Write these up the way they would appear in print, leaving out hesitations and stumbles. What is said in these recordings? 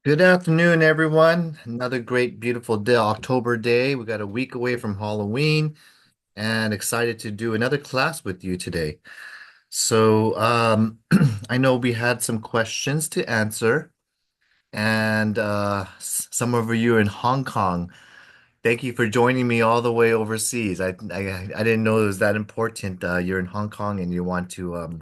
Good afternoon, everyone. Another great, beautiful day, October day. We got a week away from Halloween and excited to do another class with you today. I know we had some questions to answer, and some of you are in Hong Kong. Thank you for joining me all the way overseas. I didn't know it was that important. You're in Hong Kong and you want to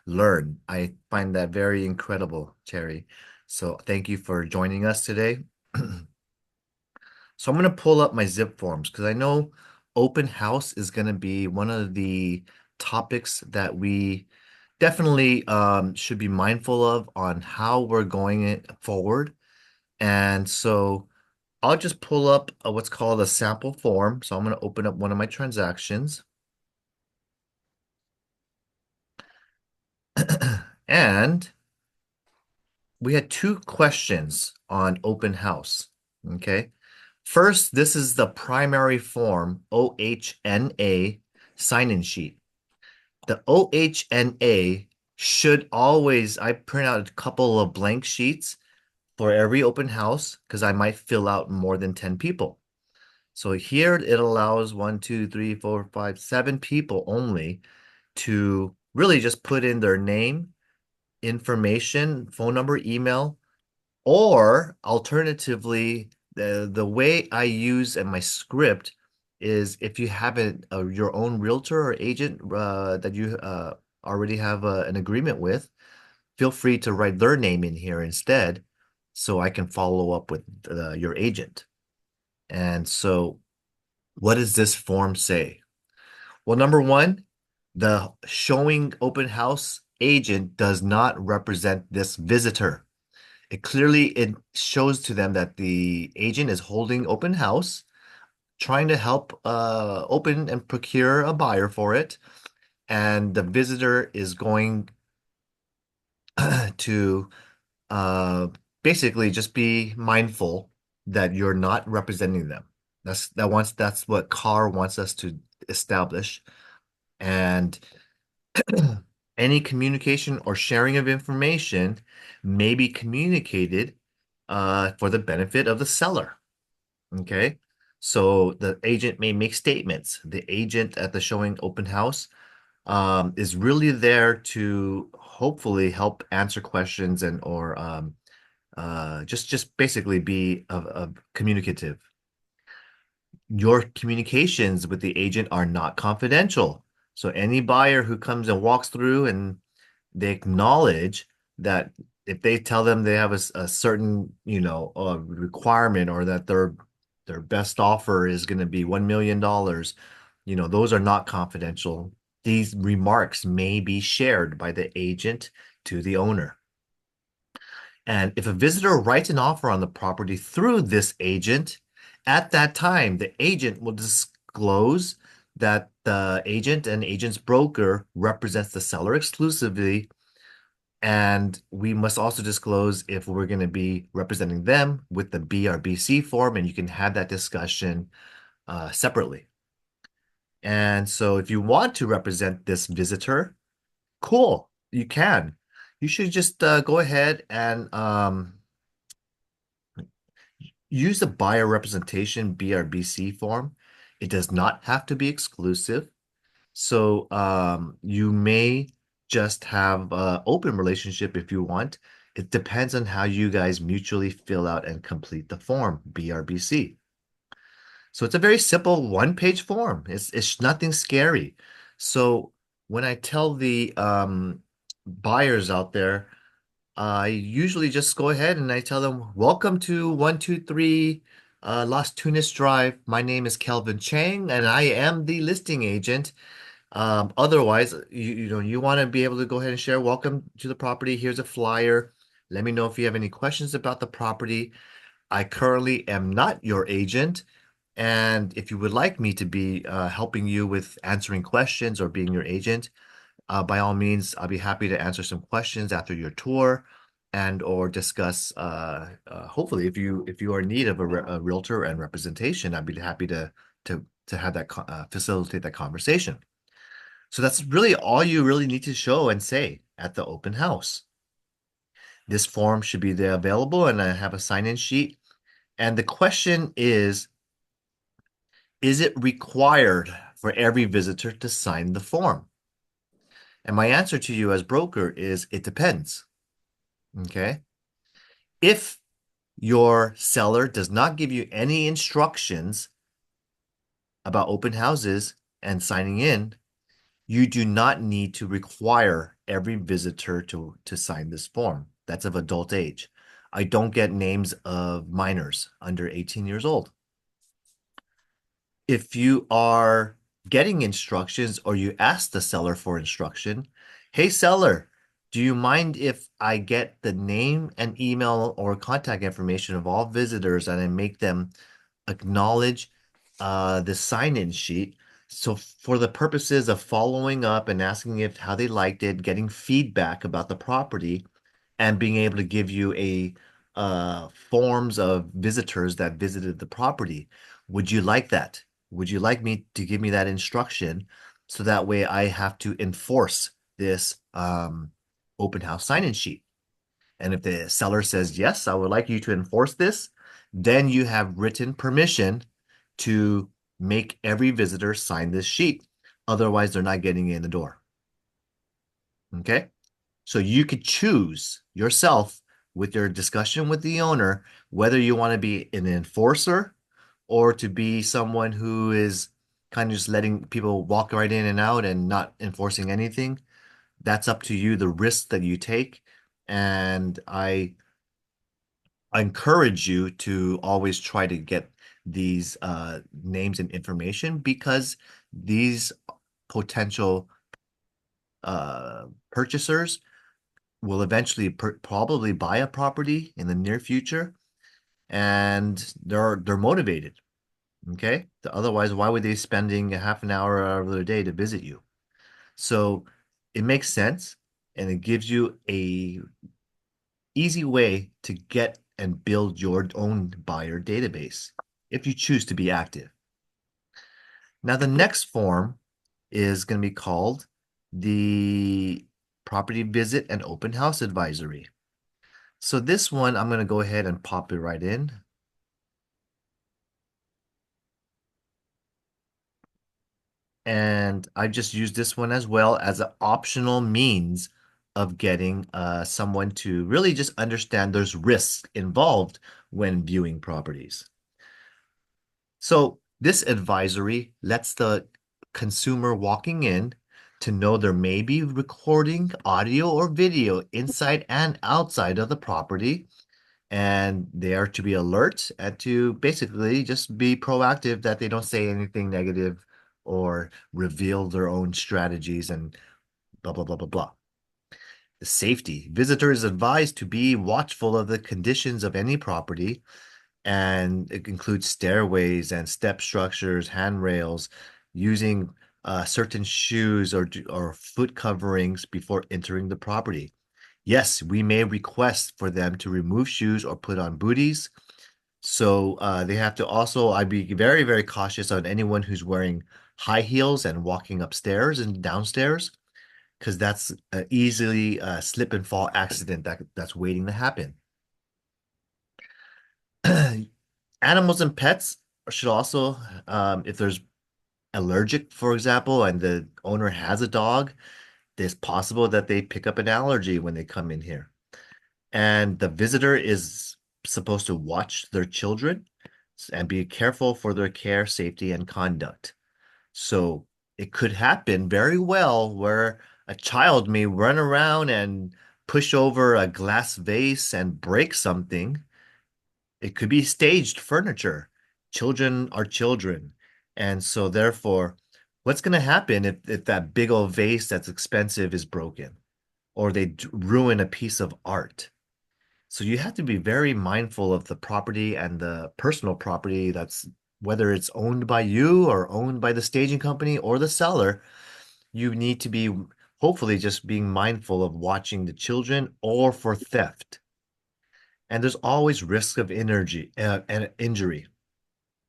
learn. I find that very incredible, Cherry. So thank you for joining us today. So I'm going to pull up my zip forms because I know open house is going to be one of the topics that we definitely should be mindful of on how we're going it forward. And so I'll just pull up what's called a sample form. So I'm going to open up one of my transactions. And we had two questions on open house. Okay. First, this is the primary form, OHNA sign-in sheet. The OHNA should always, I print out a couple of blank sheets for every open house because I might fill out more than 10 people. So here it allows 7 people only to really just put in their name, information, phone number, email, or alternatively, the way I use in my script is if you have your own realtor or agent that you already have an agreement with, feel free to write their name in here instead, so I can follow up with your agent. And so, what does this form say? Well, number one, the showing open house agent does not represent this visitor. It shows to them that the agent is holding open house, trying to help open and procure a buyer for it, and the visitor is going to uh, basically just be mindful that you're not representing them. That's what CAR wants us to establish, and any communication or sharing of information may be communicated for the benefit of the seller. Okay. So the agent may make statements. The agent at the showing open house is really there to hopefully help answer questions and or just basically be communicative. Your communications with the agent are not confidential. So any buyer who comes and walks through and they acknowledge that if they tell them they have a certain, requirement or that their best offer is going to be $1 million, those are not confidential. These remarks may be shared by the agent to the owner. And if a visitor writes an offer on the property through this agent, at that time, the agent will disclose that the agent and agent's broker represents the seller exclusively. And we must also disclose if we're going to be representing them with the BRBC form, and you can have that discussion separately. And so if you want to represent this visitor, cool, you can. You should just go ahead and use the buyer representation BRBC form. It does not have to be exclusive. So you may just have an open relationship if you want. It depends on how you guys mutually fill out and complete the form, BRBC. So it's a very simple one-page form. It's nothing scary. So when I tell the buyers out there, I usually just go ahead and I tell them, "Welcome to 123 Las Tunas Drive. My name is Kelvin Chang, and I am the listing agent. Otherwise, you want to be able to go ahead and share, welcome to the property. Here's a flyer. Let me know if you have any questions about the property. I currently am not your agent. And if you would like me to be helping you with answering questions or being your agent, by all means, I'll be happy to answer some questions after your tour and or discuss hopefully if you are in need of a realtor and representation, I'd be happy to have that facilitate that conversation. So that's really all you really need to show and say at the open house. This form should be there available, and I have a sign-in sheet. And the question is it required for every visitor to sign the form? And my answer to you as broker is it depends. Okay. If your seller does not give you any instructions about open houses and signing in, you do not need to require every visitor to sign this form. That's of adult age. I don't get names of minors under 18 years old. If you are getting instructions or you ask the seller for instruction, hey seller, do you mind if I get the name and email or contact information of all visitors and I make them acknowledge the sign-in sheet? So for the purposes of following up and asking if how they liked it, getting feedback about the property, and being able to give you a forms of visitors that visited the property. Would you like that? Would you like me to give me that instruction so that way I have to enforce this open house sign-in sheet? And if the seller says, yes, I would like you to enforce this, then you have written permission to make every visitor sign this sheet. Otherwise, they're not getting in the door. Okay? So you could choose yourself with your discussion with the owner whether you want to be an enforcer or to be someone who is kind of just letting people walk right in and out and not enforcing anything. That's up to you, the risk that you take. And I encourage you to always try to get these names and information because these potential purchasers will eventually probably buy a property in the near future and they're motivated. Okay. Otherwise, why would they spending a half an hour out of their day to visit you? So it makes sense and it gives you a easy way to get and build your own buyer database if you choose to be active. Now, the next form is going to be called the property visit and open house advisory. So this one, I'm going to go ahead and pop it right in. And I just used this one as well as an optional means of getting someone to really just understand there's risks involved when viewing properties. So this advisory lets the consumer walking in to know there may be recording audio or video inside and outside of the property and they are to be alert and to basically just be proactive that they don't say anything negative or reveal their own strategies and blah, blah, blah, blah, blah. The safety. Visitor is advised to be watchful of the conditions of any property, and it includes stairways and step structures, handrails, using certain shoes or foot coverings before entering the property. Yes, we may request for them to remove shoes or put on booties. So they have to also, I'd be very, very cautious on anyone who's wearing high heels and walking upstairs and downstairs, because that's easily a slip and fall accident that's waiting to happen. Animals and pets should also, if there's allergic, for example, and the owner has a dog, it's possible that they pick up an allergy when they come in here. And the visitor is supposed to watch their children and be careful for their care, safety, and conduct. So it could happen very well where a child may run around and push over a glass vase and break something. It could be staged furniture. Children are children. And so therefore, what's going to happen if that big old vase that's expensive is broken or they ruin a piece of art? So you have to be very mindful of the property and the personal property that's whether it's owned by you or owned by the staging company or the seller. You need to be hopefully just being mindful of watching the children or for theft. And there's always risk of and injury.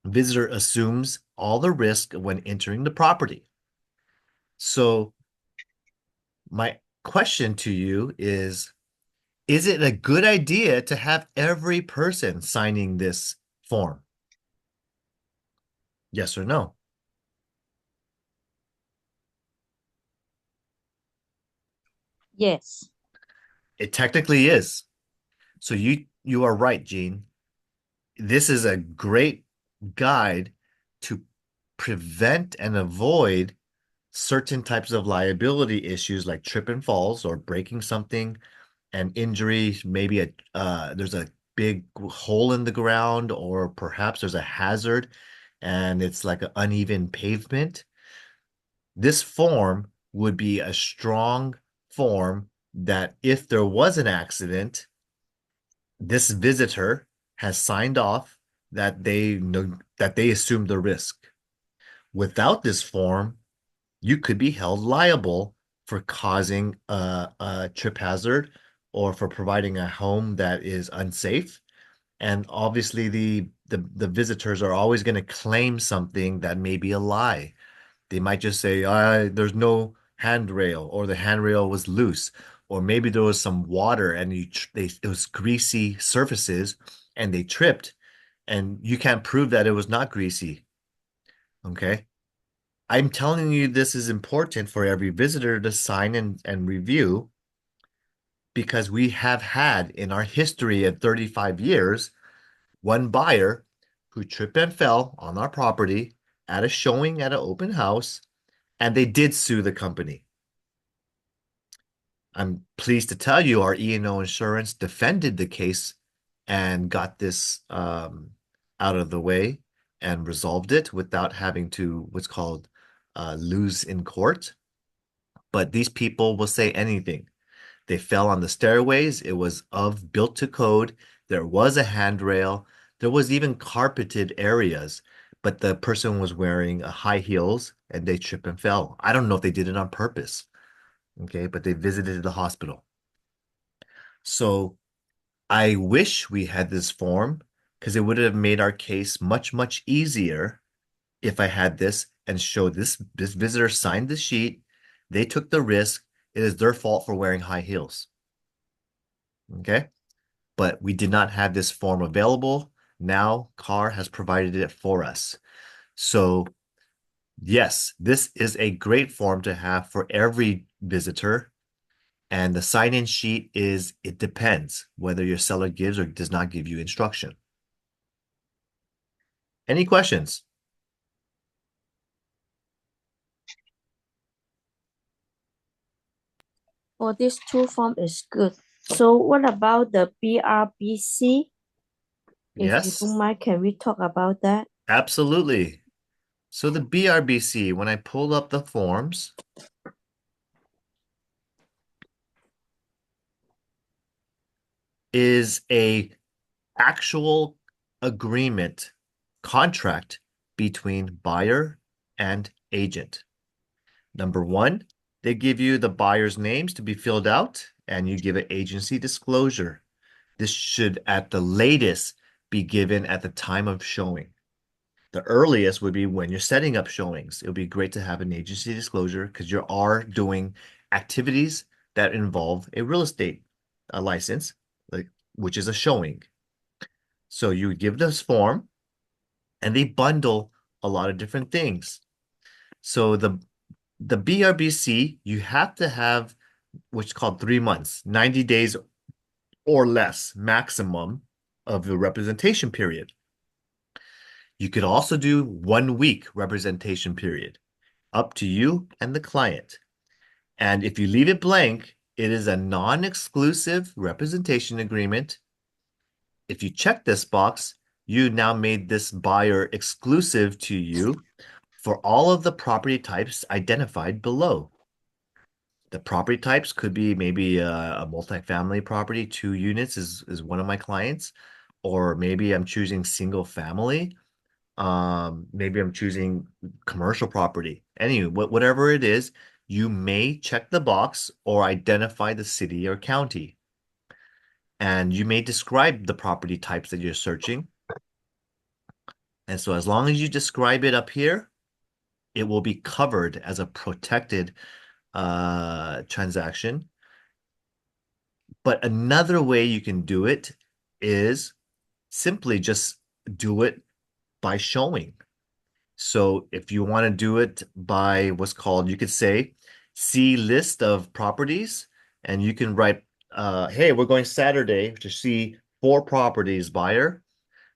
Visitor assumes all the risk when entering the property. So my question to you is Is it a good idea to have every person signing this form? Yes or no? Yes. It technically is. So you are right, Gene. This is a great guide to prevent and avoid certain types of liability issues like trip and falls or breaking something and injury. Maybe there's a big hole in the ground, or perhaps there's a hazard and it's like an uneven pavement. This form would be a strong form that if there was an accident, this visitor has signed off that they know that they assumed the risk. Without this form, you could be held liable for causing a trip hazard or for providing a home that is unsafe. And obviously, the visitors are always going to claim something that may be a lie. They might just say, there's no handrail, or the handrail was loose, or maybe there was some water and it was greasy surfaces and they tripped, and you can't prove that it was not greasy. Okay. I'm telling you, this is important for every visitor to sign and review because we have had in our history of 35 years one buyer who tripped and fell on our property at a showing at an open house, and they did sue the company. I'm pleased to tell you our E&O insurance defended the case and got this out of the way and resolved it without having to what's called lose in court. But these people will say anything. They fell on the stairways. It was of built to code. There was a handrail. There was even carpeted areas, but the person was wearing high heels and they tripped and fell. I don't know if they did it on purpose, okay, but they visited the hospital. So I wish we had this form because it would have made our case much, much easier if I had this and showed this visitor signed the sheet. They took the risk. It is their fault for wearing high heels. Okay. But we did not have this form available. Now CAR has provided it for us. So yes, this is a great form to have for every visitor. And the sign-in sheet is, it depends whether your seller gives or does not give you instruction. Any questions? For this two form is good. So what about the BRBC? If you Yes, don't mind, can we talk about that? absolutely. So the BRBC, when I pull up the forms, is a actual agreement contract between buyer and agent. Number one, they give you the buyer's names to be filled out and you give an agency disclosure. This should at the latest be given at the time of showing. The earliest would be when you're setting up showings. It would be great to have an agency disclosure because you are doing activities that involve a real estate license, like which is a showing. So you give this form and they bundle a lot of different things. So the BRBC, you have to have what's called 3 months, 90 days or less maximum of the representation period. You could also do 1 week representation period, up to you and the client. And if you leave it blank, it is a non-exclusive representation agreement. If you check this box, you now made this buyer exclusive to you for all of the property types identified below. The property types could be maybe a multifamily property, 2 units is one of my clients, or maybe I'm choosing single family. Maybe I'm choosing commercial property. Anyway, whatever it is, you may check the box or identify the city or county. And you may describe the property types that you're searching. And so as long as you describe it up here, it will be covered as a protected transaction. But another way you can do it is simply just do it by showing. So if you want to do it by what's called, you could say, see list of properties, and you can write, hey, we're going Saturday to see 4 properties, buyer.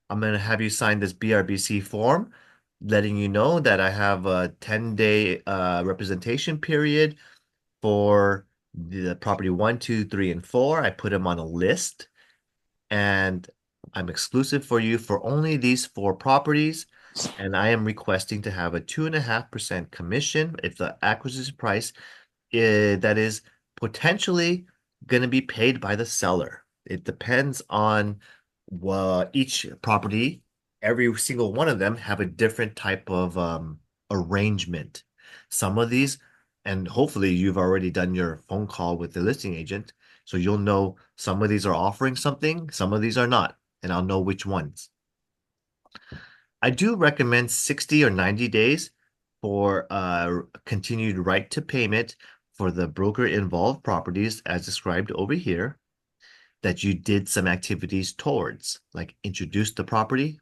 I'm going to have you sign this BRBC form, letting you know that I have a 10-day representation period for the property one, two, three, and four. I put them on a list, and I'm exclusive for you for only these 4 properties. And I am requesting to have a 2.5% commission if the acquisition price that is potentially going to be paid by the seller. It depends on each property. Every single one of them have a different type of arrangement. Some of these, and hopefully you've already done your phone call with the listing agent, so you'll know some of these are offering something, some of these are not, and I'll know which ones. I do recommend 60 or 90 days for continued right to payment for the broker involved properties as described over here that you did some activities towards, like introduce the property,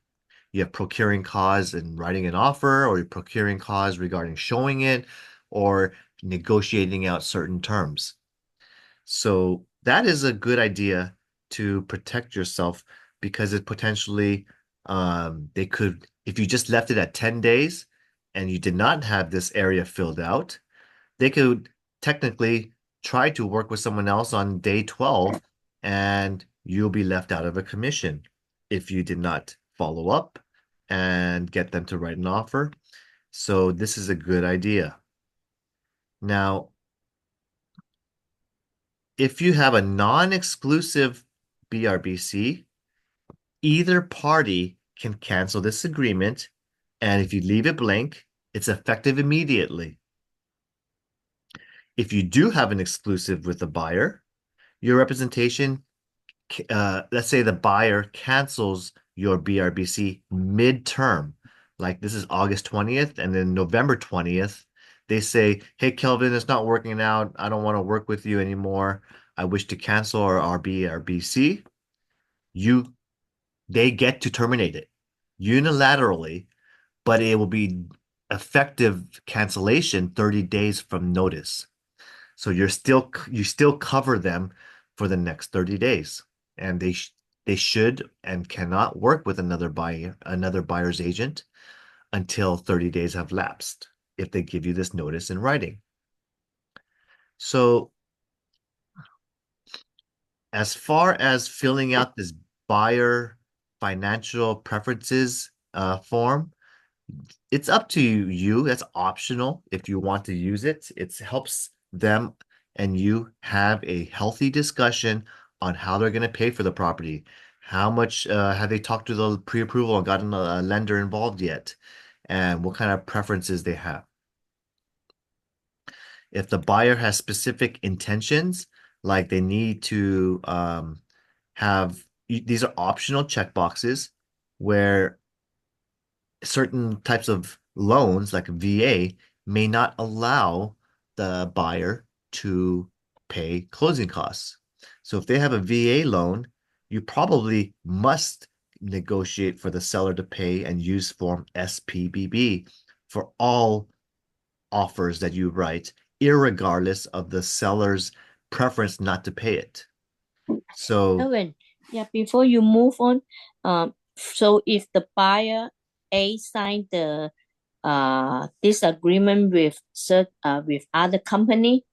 you have procuring cause and writing an offer, or you're procuring cause regarding showing it, or negotiating out certain terms. So that is a good idea to protect yourself because it potentially they could if you just left it at 10 days and you did not have this area filled out, they could technically try to work with someone else on day 12 and you'll be left out of a commission if you did not follow up and get them to write an offer. So this is a good idea. Now, if you have a non-exclusive BRBC, either party can cancel this agreement, and if you leave it blank, it's effective immediately. If you do have an exclusive with the buyer, your representation, let's say the buyer cancels your BRBC mid-term, like this is August 20th, and then November 20th, they say, hey, Kelvin, it's not working out. I don't want to work with you anymore. I wish to cancel our BRBC. You They get to terminate it unilaterally, but it will be effective cancellation 30 days from notice. So you still cover them for the next 30 days. And they should and cannot work with another buyer's agent until 30 days have lapsed if they give you this notice in writing. So as far as filling out this buyer financial preferences form, it's up to you. That's optional if you want to use it. It helps them and you have a healthy discussion on how they're going to pay for the property. How much have they talked to the pre-approval and gotten a lender involved yet? And what kind of preferences they have. If the buyer has specific intentions, like they need to have, these are optional checkboxes where certain types of loans, like VA, may not allow the buyer to pay closing costs. So if they have a VA loan, you probably must negotiate for the seller to pay and use form SPBB for all offers that you write, irregardless of the seller's preference not to pay it. So, Kelvin, yeah, before you move on, so if the buyer A signed the this agreement with other company,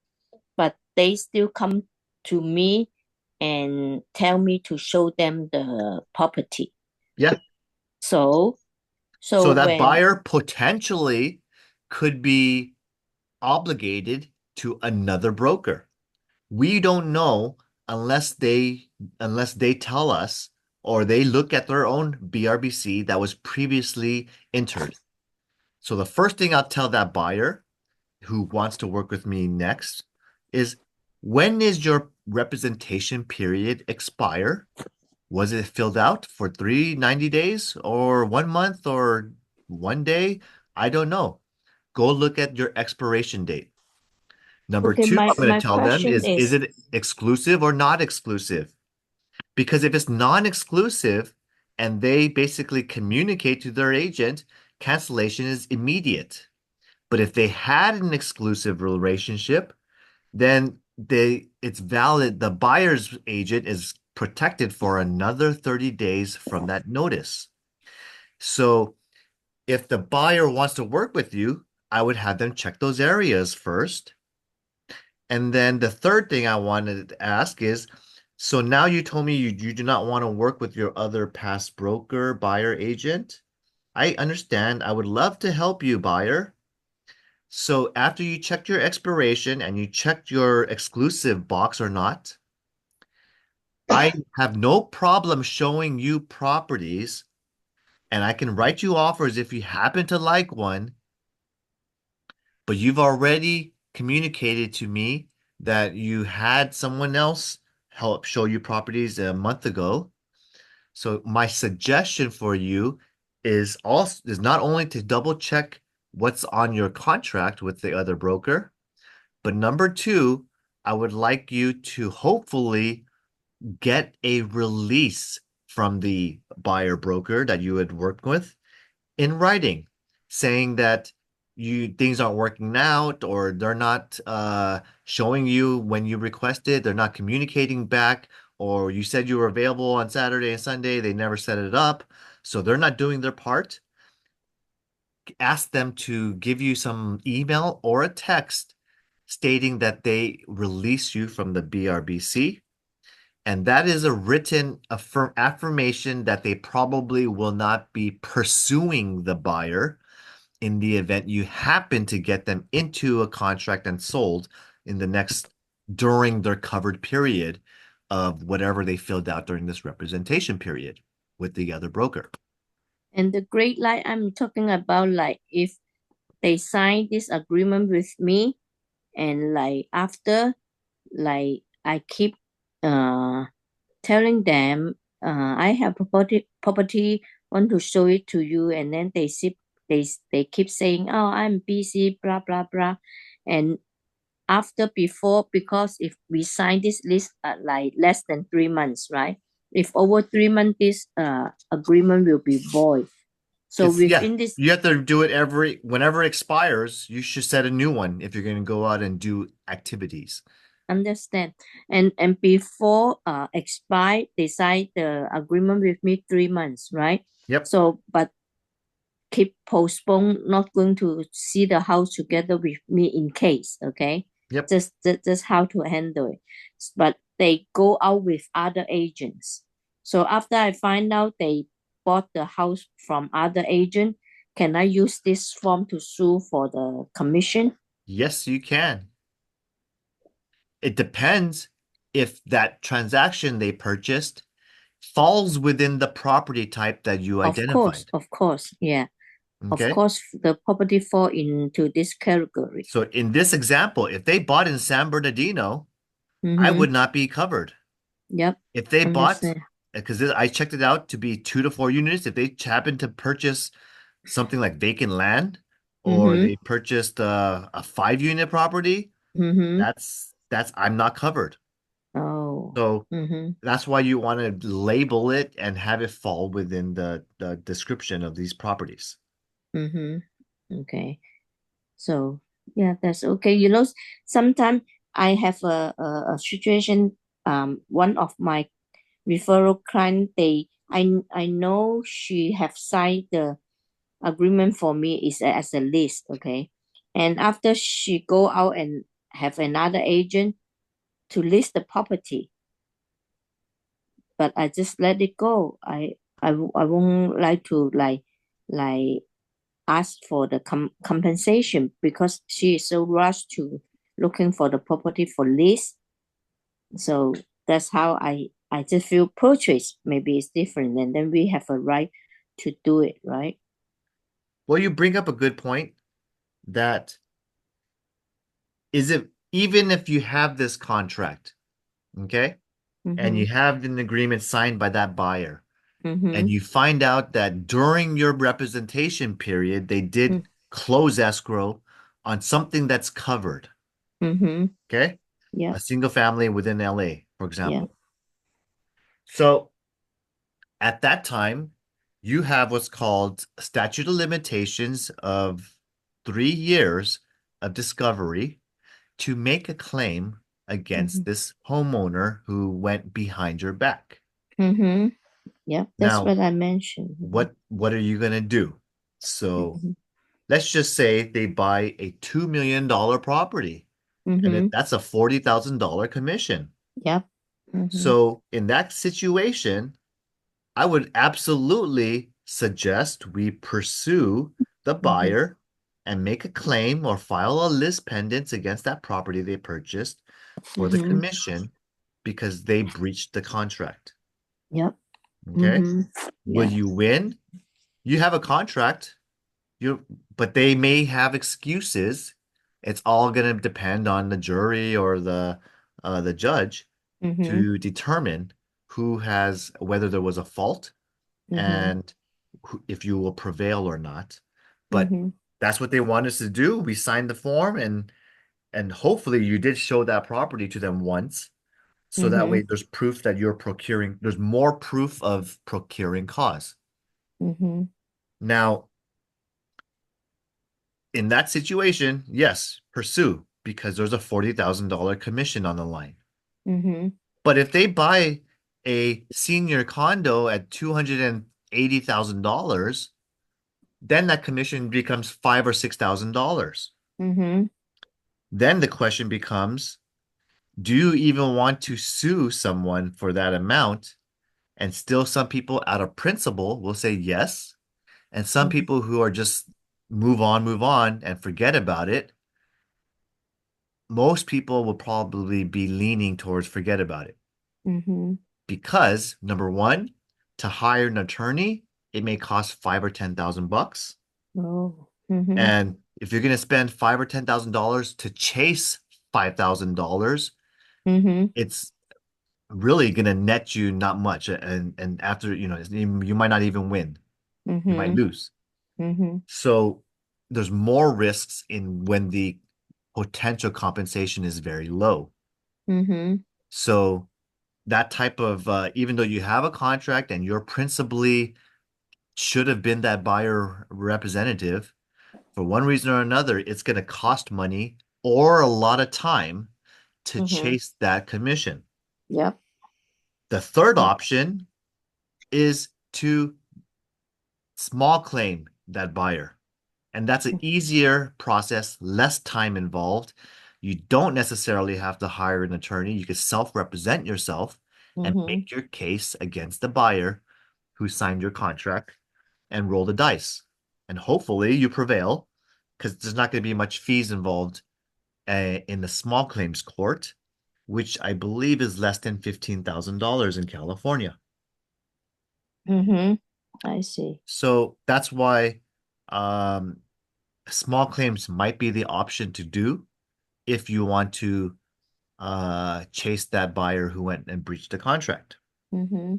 but they still come to me and tell me to show them the property. yeah. So so So that when buyer potentially could be obligated to another broker. We don't know unless they tell us or they look at their own BRBC that was previously entered. So the first thing I'll tell that buyer who wants to work with me next is when is your representation period expire? Was it filled out for 390 days or 1 month or 1 day? I don't know. Go look at your expiration date. Number Okay, two, I'm going my to tell them question is is, it exclusive or not exclusive? Because if it's non-exclusive and they basically communicate to their agent, cancellation is immediate. But if they had an exclusive relationship, then it's valid. The buyer's agent is protected for another 30 days from that notice. So if the buyer wants to work with you, I would have them check those areas first. And then the third thing I wanted to ask is, so now you told me you do not want to work with your other past broker, buyer agent. I understand. I would love to help you, buyer. So after you checked your expiration and you checked your exclusive box or not, I have no problem showing you properties and I can write you offers if you happen to like one, but you've already communicated to me that you had someone else help show you properties a month ago. So my suggestion for you is not only to double check what's on your contract with the other broker, but number two, I would like you to hopefully get a release from the buyer broker that you had worked with in writing, saying that you things aren't working out or they're not showing you when you requested, they're not communicating back, or you said you were available on Saturday and Sunday, they never set it up, so they're not doing their part. Ask them to give you some email or a text stating that they release you from the BRBC. And that is a written affirmation that they probably will not be pursuing the buyer in the event you happen to get them into a contract and sold in the next during their covered period of whatever they filled out during this representation period with the other broker. and the great light I'm talking about, like if they sign this agreement with me, and like after, like I keep uh telling them, I have property, want to show it to you, and then they keep saying, oh, I'm busy, blah blah blah, and after before, because if we sign this list at like less than 3 months, right? If over 3 months, this agreement will be void. So It's yeah, within this, you have to do it every whenever it expires, you should set a new one if you're going to go out and do activities. understand, and before expire, they sign the agreement with me 3 months, right? Yep, So but keep postpone, not going to see the house together with me in case, okay? yep. Just how to handle it. But they go out with other agents. So after I find out they bought the house from other agent, can I use this form to sue for the commission? Yes, you can. It depends if that transaction they purchased falls within the property type that you identified. Of course, yeah. Of Okay. course, the property fall into this category. So in this example, if they bought in San Bernardino, I Mm-hmm. would not be covered. Yep. If they bought, Understand. because I checked it out to be 2 to 4 units, if they happen to purchase something like vacant land or Mm-hmm. they purchased a 5 unit property, Mm-hmm. that's I'm not covered. Oh. So Mm-hmm. that's why you want to label it and have it fall within the description of these properties. Mm-hmm. Okay. So yeah, that's okay. Sometimes I have a situation. One of my referral client, I know she have signed the agreement for me is as a list, okay. And after she go out and have another agent to list the property, but I just let it go. I won't like to like ask for the compensation because she is so rushed to looking for the property for lease. So that's how I just feel purchase maybe it's different, and then we have a right to do it, right? Well, you bring up a good point that is it even if you have this contract, okay, and Mm-hmm. you have an agreement signed by that buyer, and Mm-hmm. you find out that during your representation period, they did close escrow on something that's covered. Mm-hmm. Okay? Yep. A single family within LA, for Yeah. example. So at that time, you have what's called statute of limitations of 3 years of discovery to make a claim Mm-hmm. against this homeowner who went behind your back. Mm-hmm. Yep. That's Now, what I mentioned. what are you gonna do? So Mm-hmm. let's just say they buy a $2 million property, and Mm-hmm. that's a $40,000 commission. Yep. Mm-hmm. So in that situation, I would absolutely suggest we pursue the Mm-hmm. buyer and make a claim or file a list pendants against that property they purchased for the Mm-hmm. commission because they breached the contract. Yep. Okay. Mm-hmm. Will Yeah. you win? You have a contract. You, but they may have excuses. It's all going to depend on the jury or the judge Mm-hmm. to determine who has whether there was a fault Mm-hmm. and if you will prevail or not. But Mm-hmm. that's what they want us to do. We signed the form and hopefully you did show that property to them once. So that Mm-hmm. way there's proof that you're procuring, there's more proof of procuring cause. Mm-hmm. Now, in that situation, yes, pursue because there's a $40,000 commission on the line. Mm-hmm. But if they buy a senior condo at $280,000, then that commission becomes $5,000 or $6,000. Mm-hmm. Then the question becomes, do you even want to sue someone for that amount? And still, some people out of principle will say yes. And some Mm-hmm. people who are just move on, and forget about it. Most people will probably be leaning towards forget about it Mm-hmm. because number one, to hire an attorney, it may cost 5 or 10 thousand bucks. Oh. Mm-hmm. And if you're going to spend $5 or 10 thousand dollars to chase $5,000, Mm-hmm. it's really going to net you not much. And after, you might not even win. You might Mm-hmm. lose. Mm-hmm. So there's more risks in when the potential compensation is very low. Mm-hmm. So that type of even though you have a contract and you're principally should have been that buyer representative, for one reason or another, it's going to cost money or a lot of time to Mm-hmm. chase that commission. Yep. The third Yep. option is to small claim that buyer. And that's an easier process, less time involved. You don't necessarily have to hire an attorney. You can self-represent yourself and Mm-hmm. make your case against the buyer who signed your contract and roll the dice. And hopefully you prevail because there's not going to be much fees involved in the small claims court, which I believe is less than $15,000 in California. Mm-hmm. I see. So that's why um, small claims might be the option to do if you want to chase that buyer who went and breached the contract. Mm-hmm.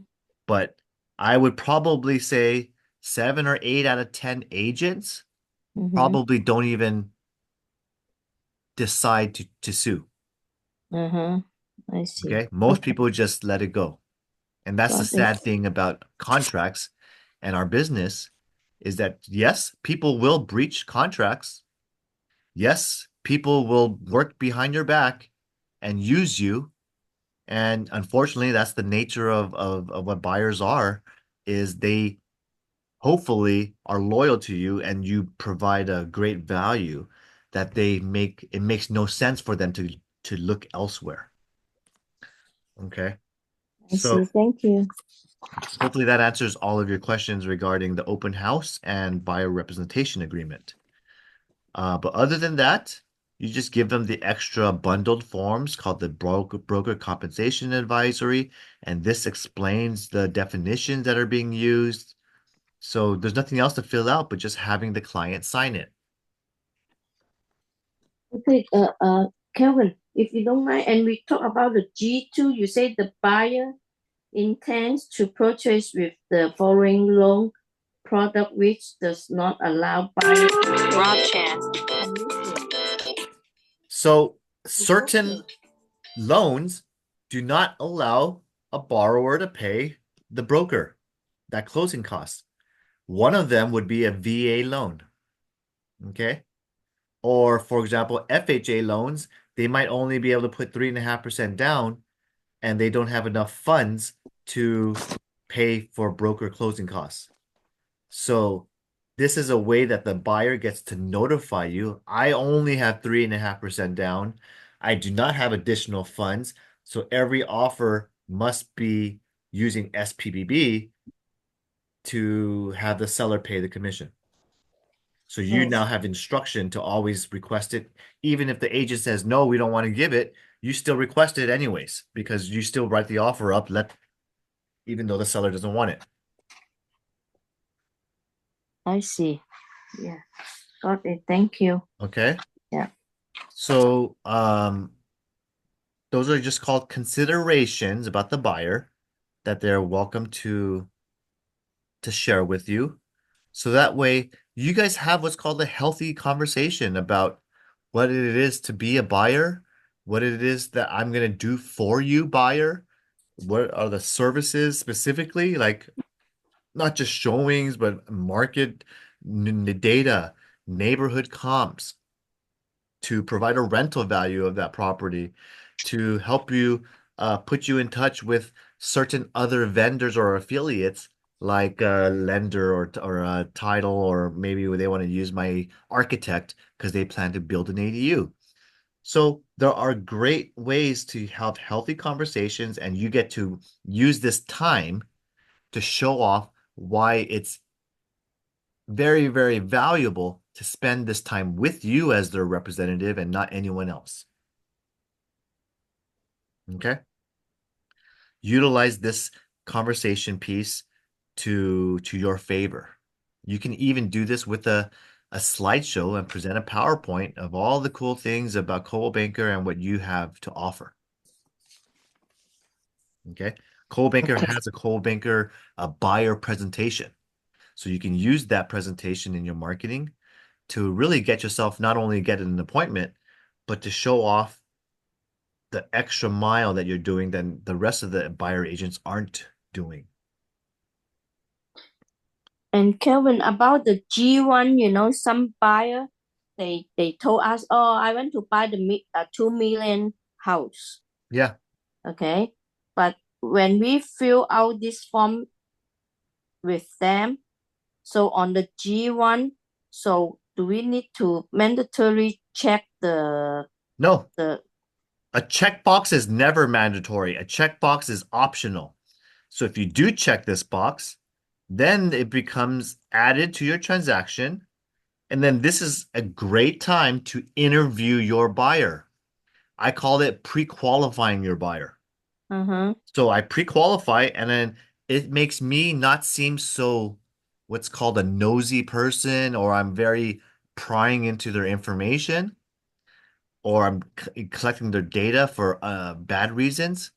But I would probably say 7 or 8 out of 10 agents Mm-hmm. probably don't even decide to sue. Uh-huh. I see. Okay. Most Okay. people just let it go. And that's the Got it. sad thing about contracts and our business is that yes, people will breach contracts. Yes, people will work behind your back and use you. And unfortunately, that's the nature of what buyers are, is they hopefully are loyal to you and you provide a great value that it makes no sense for them to look elsewhere. Okay. I see. So Thank you. hopefully that answers all of your questions regarding the open house and buyer representation agreement. But other than that, you just give them the extra bundled forms called the broker compensation advisory, and this explains the definitions that are being used. So there's nothing else to fill out but just having the client sign it. Okay. Kelvin, if you don't mind, and we talk about the G2, you say the buyer intends to purchase with the following loan product which does not allow buyer to Rob Chan. So certain loans do not allow a borrower to pay the broker that closing cost. One of them would be a VA loan. Okay. Or, for example, FHA loans, they might only be able to put 3.5% down and they don't have enough funds to pay for broker closing costs. So, this is a way that the buyer gets to notify you. I only have 3.5% down. I do not have additional funds. So, every offer must be using SPBB to have the seller pay the commission. So you Mm, now have instruction to always request it. Even if the agent says, no, we don't want to give it, you still request it anyways, because you still write the offer up, even though the seller doesn't want it. I see. Yeah. Got it. Thank you. Okay. Yeah. So those are just called considerations about the buyer that they're welcome to share with you. So that way you guys have what's called a healthy conversation about what it is to be a buyer, what it is that I'm going to do for you, buyer. What are the services specifically? Like not just showings, but market data, neighborhood comps to provide a rental value of that property, to help you put you in touch with certain other vendors or affiliates like a lender or a title, or maybe they want to use my architect because they plan to build an ADU. So there are great ways to have healthy conversations, and you get to use this time to show off why it's very, very valuable to spend this time with you as their representative and not anyone else. Okay. Utilize this conversation piece to your favor. You can even do this with a slideshow and present a PowerPoint of all the cool things about Coldwell Banker and what you have to offer. Okay. Coldwell Banker Okay. has a Coldwell Banker buyer presentation. So you can use that presentation in your marketing to really get yourself not only get an appointment, but to show off the extra mile that you're doing than the rest of the buyer agents aren't doing. And Kelvin, about the G1, some buyer, they told us, oh, I want to buy the 2 million house. Yeah. Okay. But when we fill out this form with them, so on the G1, so do we need to mandatory check No, the a checkbox is never mandatory. A checkbox is optional. So if you do check this box, then it becomes added to your transaction. And then this is a great time to interview your buyer. I call it pre-qualifying your buyer. uh-huh, So I pre-qualify, and then it makes me not seem so what's called a nosy person, or I'm very prying into their information, or I'm collecting their data for bad reasons.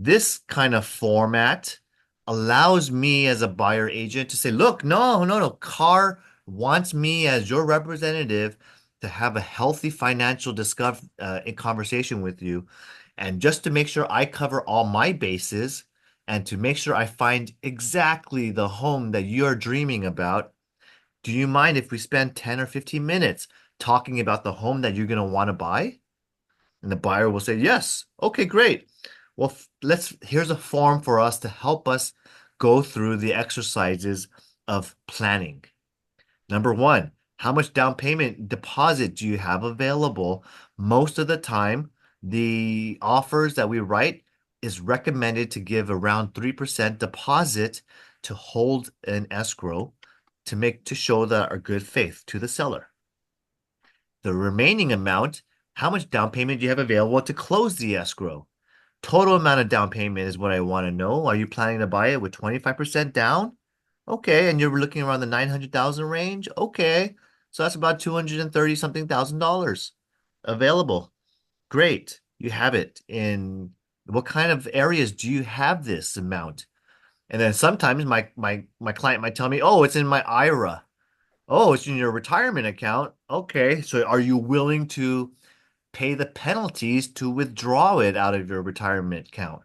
This kind of format allows me as a buyer agent to say, look, no, no, no, Carr wants me as your representative to have a healthy financial conversation with you. And just to make sure I cover all my bases and to make sure I find exactly the home that you're dreaming about, do you mind if we spend 10 or 15 minutes talking about the home that you're going to want to buy? And the buyer will say, yes. Okay, great. Well, here's a form for us to help us go through the exercises of planning. Number one, how much down payment deposit do you have available? Most of the time, the offers that we write is recommended to give around 3% deposit to hold an escrow to show that our good faith to the seller. The remaining amount, how much down payment do you have available to close the escrow? Total amount of down payment is what I want to know. Are you planning to buy it with 25% down? Okay, and you're looking around the 900,000 range? Okay. So that's about 230 something thousand dollars available. Great. You have it. In what kind of areas do you have this amount? And then sometimes my client might tell me, "Oh, it's in my IRA." "Oh, it's in your retirement account." Okay. So are you willing to pay the penalties to withdraw it out of your retirement account.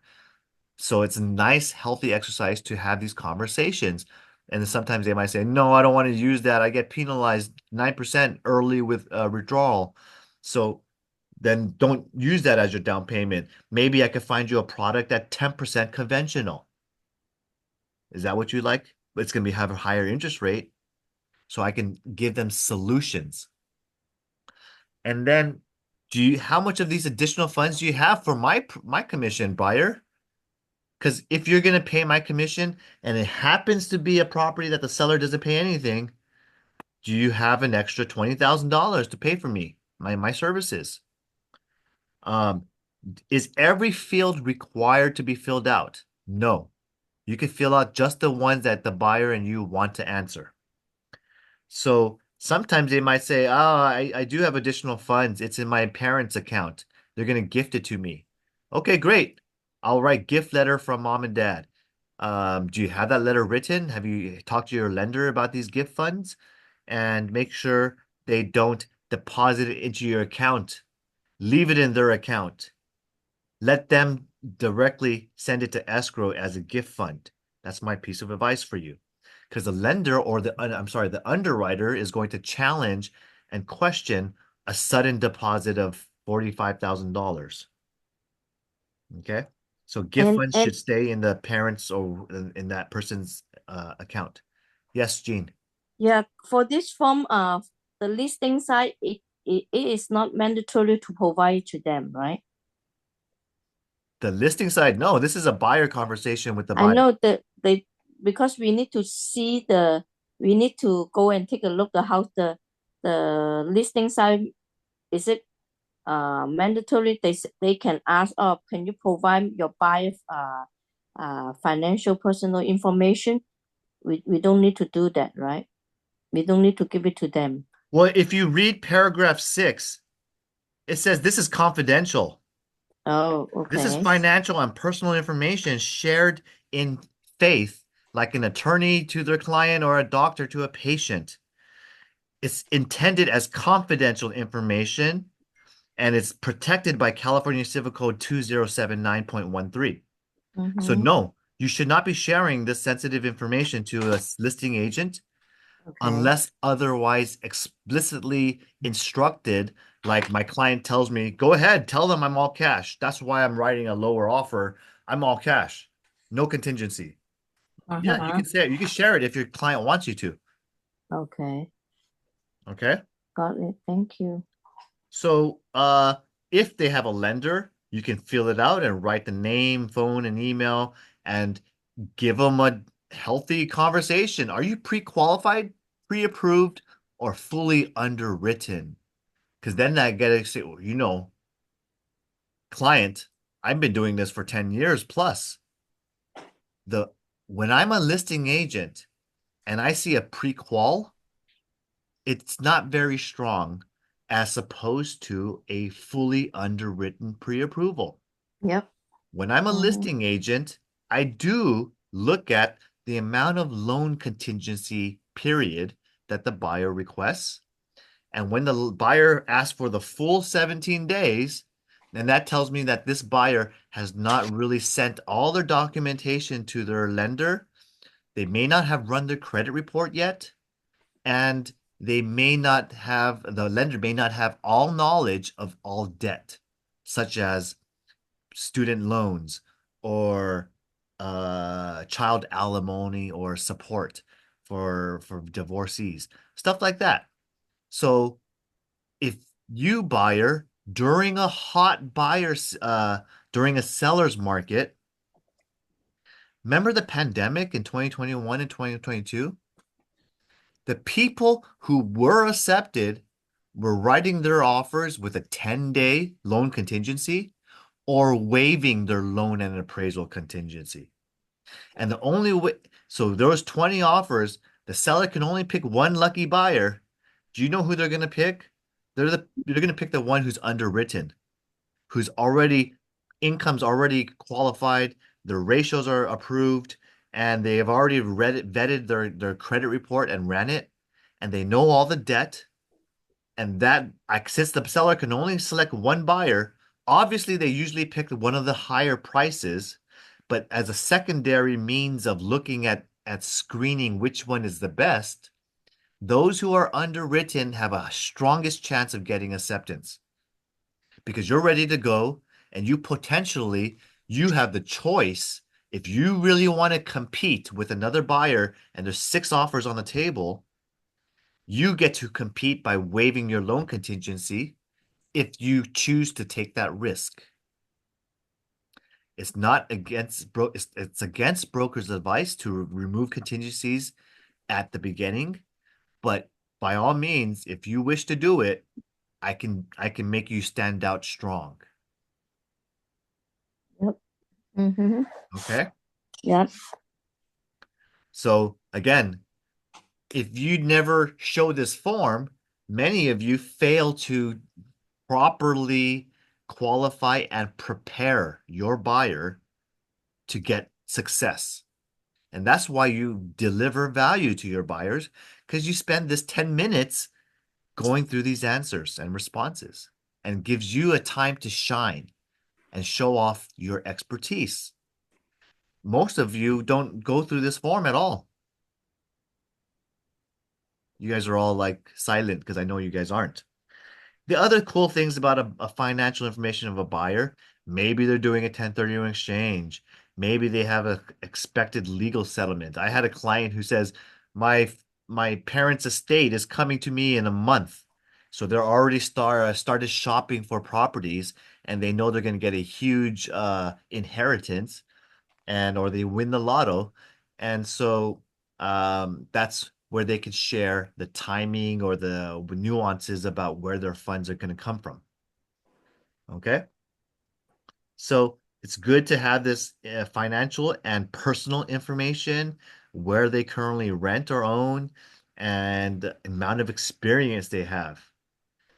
So it's a nice, healthy exercise to have these conversations. And then sometimes they might say, no, I don't want to use that. I get penalized 9% early with withdrawal. So then don't use that as your down payment. Maybe I could find you a product at 10% conventional. Is that what you like? It's going to be have a higher interest rate. So I can give them solutions. And then how much of these additional funds do you have for my commission, buyer? Because if you're going to pay my commission and it happens to be a property that the seller doesn't pay anything, do you have an extra $20,000 to pay for me, my services? Um, is every field required to be filled out? No. You can fill out just the ones that the buyer and you want to answer. So sometimes they might say, oh, I do have additional funds. It's in my parents' account. They're going to gift it to me. Okay, great. I'll write gift letter from mom and dad. Do you have that letter written? Have you talked to your lender about these gift funds? And make sure they don't deposit it into your account. Leave it in their account. Let them directly send it to escrow as a gift fund. That's my piece of advice for you. Because the lender or I'm sorry, the underwriter is going to challenge and question a sudden deposit of $45,000. Okay. So gift funds And should stay in the parents or in that person's account. Yes, Gene. yeah, for this form, the listing side, it is not mandatory to provide to them, right? The listing side, no, this is a buyer conversation with the I buyer. know that they because we need to see we need to go and take a look at how the listing side is it mandatory. They can ask, oh, can you provide your buyer financial personal information? We don't need to do that, right? We don't need to give it to them. Well, if you read paragraph 6, it says this is confidential. Oh, This is okay. financial and personal information shared in faith, like an attorney to their client or a doctor to a patient. It's intended as confidential information and it's protected by California Civil Code 2079.13. So, Mm-hmm. no, you should not be sharing this sensitive information to a listing agent Okay. unless otherwise explicitly instructed. Like my client tells me, go ahead, tell them I'm all cash. That's why I'm writing a lower offer. I'm all cash, no contingency. Yeah, you Uh-huh. can say it. You can share it if your client wants you to. Okay. Okay. Got it. Thank you. So, if they have a lender, you can fill it out and write the name, phone, and email and give them a healthy conversation. Are you pre-qualified, pre-approved, or fully underwritten? Because then I gotta say, well, client, I've been doing this for 10 years plus. The When I'm a listing agent and I see a pre-qual, it's not very strong as opposed to a fully underwritten pre-approval. Yep. When I'm a Mm-hmm. listing agent, I do look at the amount of loan contingency period that the buyer requests. And when the buyer asks for the full 17 days, then that tells me that this buyer has not really sent all their documentation to their lender. They may not have run their credit report yet, and the lender may not have all knowledge of all debt, such as student loans or child alimony or support for divorcees, stuff like that. So if you buyer during a hot during a seller's market, remember the pandemic in 2021 and 2022? The people who were accepted were writing their offers with a 10-day loan contingency or waiving their loan and appraisal contingency. And the only way, so there was 20 offers, the seller can only pick one lucky buyer. Do you know who they're going to pick? They're going to pick the one who's underwritten, who's already income's already qualified, their ratios are approved, and they have already vetted their credit report and ran it, and they know all the debt, And since the seller can only select one buyer, obviously they usually pick one of the higher prices, but as a secondary means of looking at screening which one is the best, those who are underwritten have a strongest chance of getting acceptance because you're ready to go and you have the choice. If you really want to compete with another buyer and there's six offers on the table, you get to compete by waiving your loan contingency if you choose to take that risk. It's not against it's against broker's advice to remove contingencies at the beginning, but by all means, if you wish to do it, I can make you stand out strong. Yep. Mm-hmm. Okay? Yep. So again, if you never show this form, many of you fail to properly qualify and prepare your buyer to get success. And that's why you deliver value to your buyers because you spend this 10 minutes going through these answers and responses and gives you a time to shine and show off your expertise. Most of you don't go through this form at all. You guys are all like silent because I know you guys aren't. The other cool things about a financial information of a buyer, maybe they're doing a 1031 exchange. Maybe they have a expected legal settlement. I had a client who says, my my parents' estate is coming to me in a month. So they're already started shopping for properties and they know they're going to get a huge inheritance and or they win the lotto. And so that's where they can share the timing or the nuances about where their funds are going to come from. Okay. So it's good to have this financial and personal information, where they currently rent or own, and the amount of experience they have.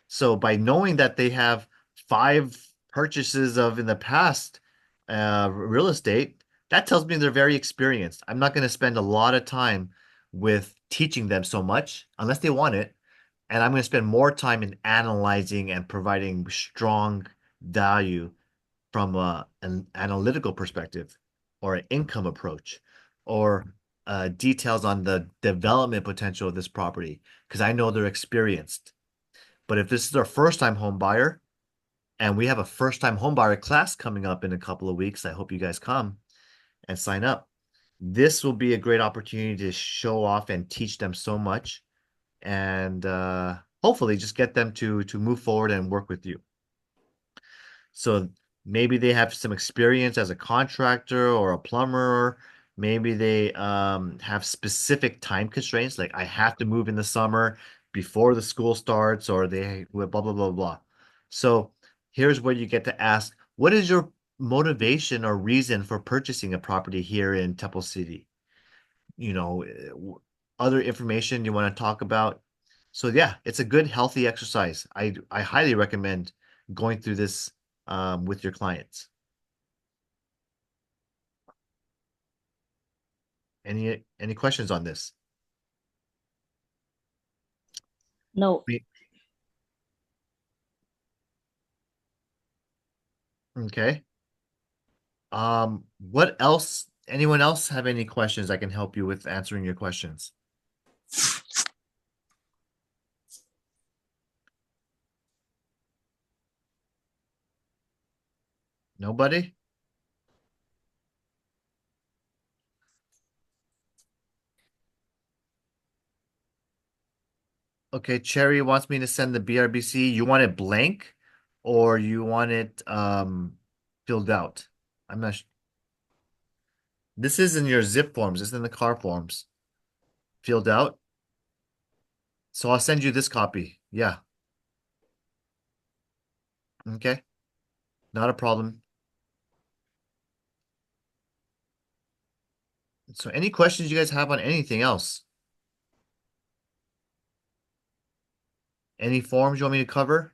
So by knowing that they have five purchases of in the past real estate, that tells me they're very experienced. I'm not going to spend a lot of time with teaching them so much unless they want it. And I'm going to spend more time in analyzing and providing strong value from an analytical perspective or an income approach or details on the development potential of this property because I know they're experienced. But if this is our first time home buyer, and we have a first time home buyer class coming up in a couple of weeks, I hope you guys come and sign up. This will be a great opportunity to show off and teach them so much and hopefully just get them to move forward and work with you. So maybe they have some experience as a contractor or a plumber. Maybe they have specific time constraints, like I have to move in the summer before the school starts, or they blah blah blah blah. So here's where you get to ask, what is your motivation or reason for purchasing a property here in Temple City? Other information you want to talk about. So yeah, it's a good, healthy exercise. I highly recommend going through this with your clients. Any questions on this? No. Okay. What else? Anyone else have any questions I can help you with answering your questions? Nobody? Okay, Cherry wants me to send the BRBC. You want it blank or you want it filled out? I'm not sure. This is in your zip forms. It's in the car forms. Filled out. So I'll send you this copy. Yeah. Okay. Not a problem. So any questions you guys have on anything else? Any forms you want me to cover?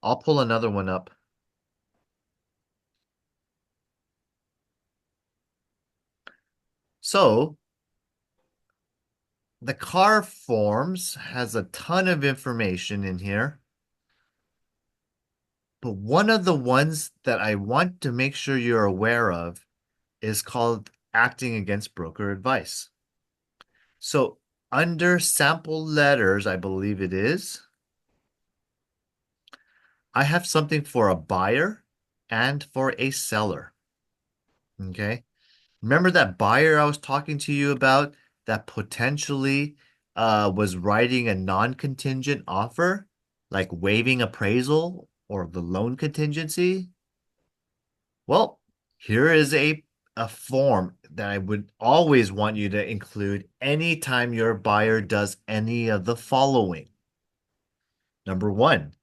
I'll pull another one up. So the car forms has a ton of information in here, but one of the ones that I want to make sure you're aware of is called acting against broker advice. So under sample letters, I believe it is, I have something for a buyer and for a seller. Okay. Remember that buyer I was talking to you about that potentially was writing a non-contingent offer, like waiving appraisal or the loan contingency? Well, here is a form that I would always want you to include anytime your buyer does any of the following. Number one,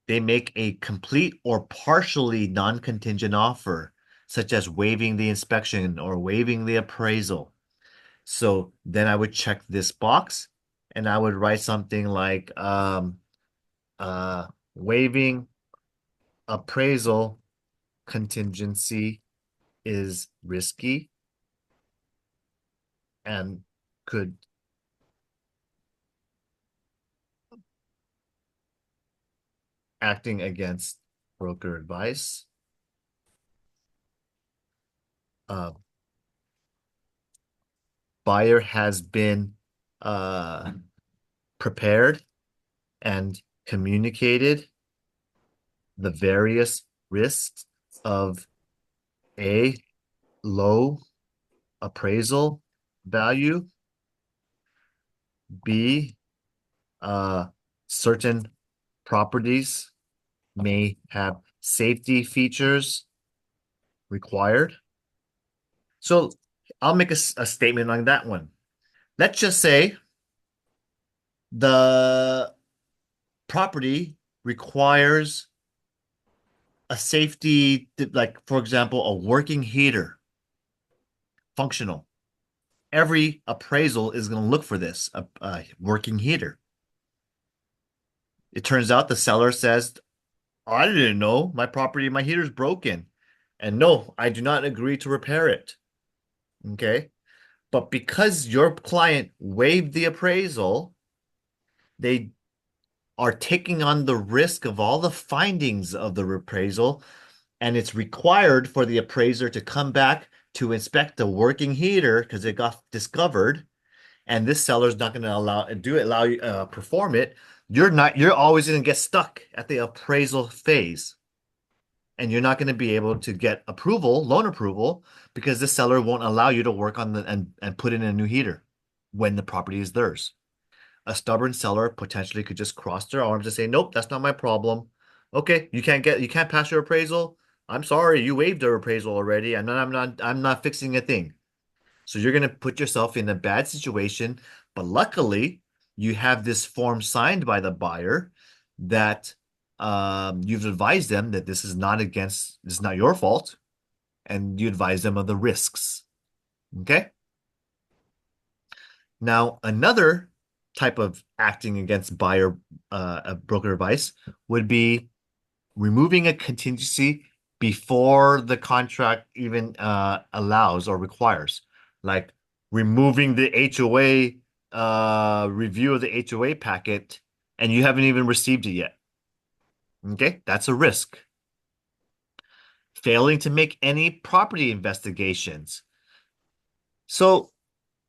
they make a complete or partially non-contingent offer, such as waiving the inspection or waiving the appraisal. So then I would check this box and I would write something like waiving appraisal contingency is risky and could acting against broker advice. Uh, Buyer has been uh, prepared and communicated the various risks of a low appraisal value, B, uh, certain properties may have safety features required. So I'll make a statement on that one. Let's just say the property requires a safety, like for example, a working heater, functional. Every appraisal is going to look for this, a working heater. It turns out the seller says, "Oh, I didn't know my property, my heater's broken. And no, I do not agree to repair it." Okay. But because your client waived the appraisal, they are taking on the risk of all the findings of the appraisal, and it's required for the appraiser to come back to inspect the working heater because it got discovered, and this seller's not going to allow you perform it. You're always going to get stuck at the appraisal phase, and you're not going to be able to get approval, loan approval, because the seller won't allow you to work on and put in a new heater when the property is theirs. A stubborn seller potentially could just cross their arms and say, "Nope, that's not my problem. Okay, you can't pass your appraisal. I'm sorry, you waived your appraisal already. I'm not fixing a thing." So you're gonna put yourself in a bad situation. But luckily, you have this form signed by the buyer that you've advised them that this is not your fault, and you advise them of the risks. Okay. Now, another type of acting against buyer broker advice would be removing a contingency before the contract even allows or requires, like removing the HOA review of the HOA packet and you haven't even received it yet. Okay, that's a risk. Failing to make any property investigations. So,